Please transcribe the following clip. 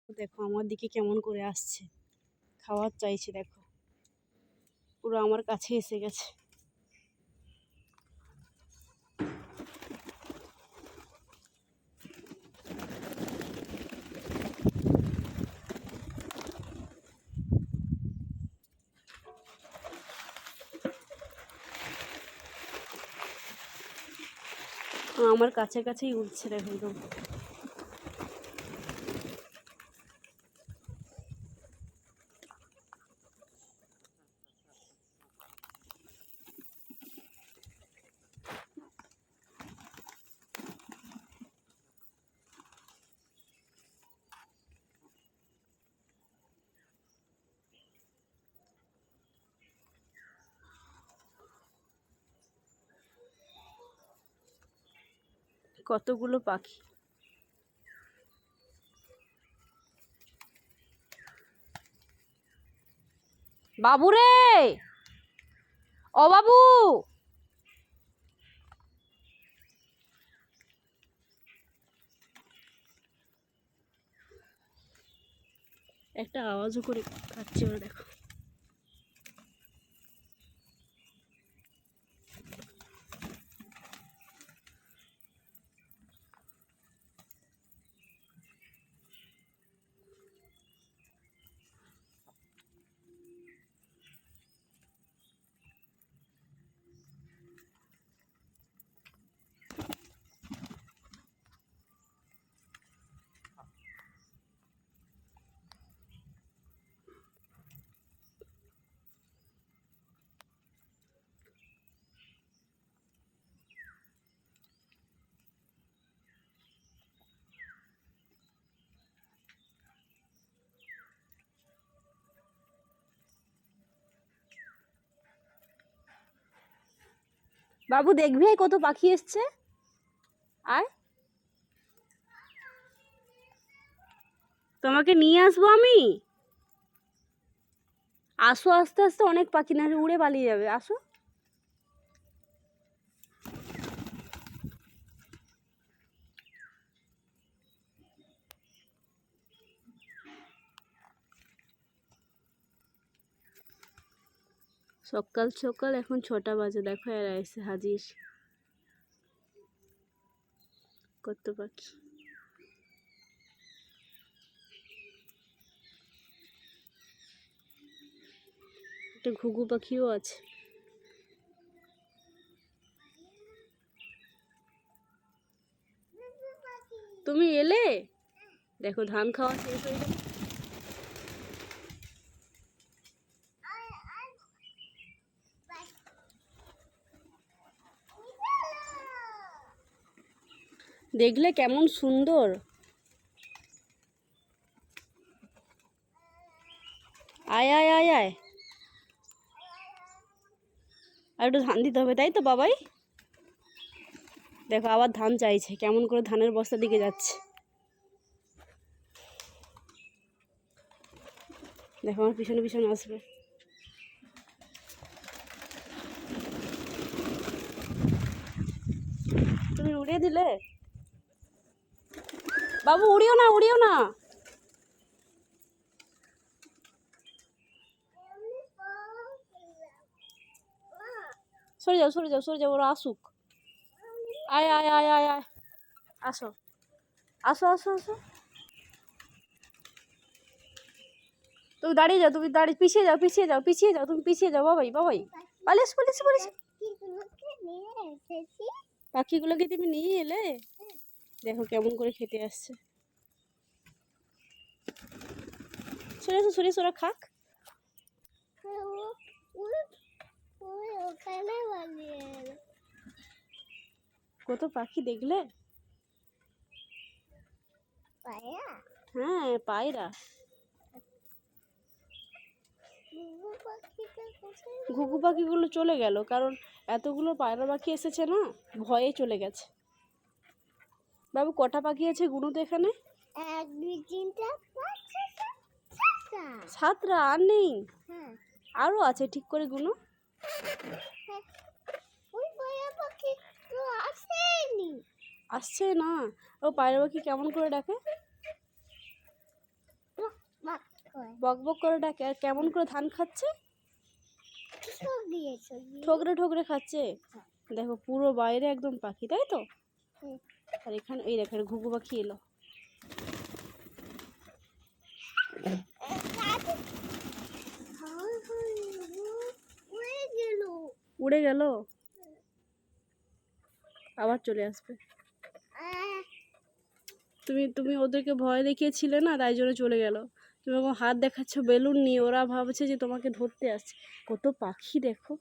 দেখো আমার দিকে কেমন করে আসছে, খাবার চাইছে। দেখো পুরো আমার কাছে এসে গেছে। আমার কাছে কাছেই উঠছে। দেখো একদম কতগুলো পাখি। বাবু রে, ও বাবু, একটা আওয়াজও করে খাচ্ছে ওরা। দেখো বাবু, দেখবি কত পাখি এসছে। আয়, তোমাকে নিয়ে আসবো আমি। আসো, আস্তে আস্তে, অনেক পাখি, না হলে উড়ে পালিয়ে যাবে। আসো। সকাল সকাল এখন 6টা বাজে। দেখো এরা এসে হাজির। কত পাখি। একটা ঘুঘু পাখিও আছে। তুমি এলে, দেখো ধান খাওয়া শেষ হয়ে গেল। দেখলে কেমন সুন্দর। আয় আয় আয় আয়, আর একটু ধান দিতে হবে, তাই তো বাবাই? দেখো আবার ধান চাইছে, কেমন করে ধানের বস্তার দিকে যাচ্ছে। দেখো আমার পিছনে পিছনে আসবে। তুমি উড়িয়ে দিলে। বাবু উড়িও না, উড়িও না। সরে যাও, সরে যাও, সরে যাও, ওরা আসুক। আয় আয় আয় আয় আয়, আসো আসো আসো আসো। তুমি দাঁড়িয়ে যাও, তুমি দাঁড়িয়ে, পিছিয়ে যাও, পিছিয়ে যাও, পিছিয়ে যাও, তুমি পিছিয়ে যাও। বাবাই বাবাই, পালিস পালিস পালিস। পাখিগুলোকে তুমি নিয়ে এলে। দেখো কেমন করে খেতে আসছে। সরে এসো, সরে এসো, ওরা খাক। কত পাখি দেখলে। হ্যাঁ, পায়রা। ঘুঘু পাখিগুলো চলে গেল, কারণ এতগুলো পায়রা পাখি এসেছে না, ভয়ে চলে গেছে। বাবু কটা পাখি আছে গুনো তো এখানে। 1 2 3 4 5 6 7টা। আর নেই? আরো আছে, ঠিক করে গুনো। ওই পায়রা পাখি তো আসেনি। আসছে না। ও পায়রা পাখি কেমন করে ডাকে। বক বক করে ডাকে আর কেমন করে ধান খাচ্ছে, সব দিয়েছে ঠোকরে ঠোকরে খাচ্ছে। দেখো পুরো বাইরে একদম পাখি, তাই তো? হুম। আর এখানে এই দেখেন ঘুঘু পাখি এলো। উড়ে গেল। উড়ে গেল, আবার চলে আসবে। তুমি তুমি ওদেরকে ভয় দেখিয়েছিলে না, তাই জন্য চলে গেল। তুমি ওরকম হাত দেখাচ্ছ বেলুন নিয়ে, ওরা ভাবছে যে তোমাকে ধরতে আসছে। কত পাখি দেখো।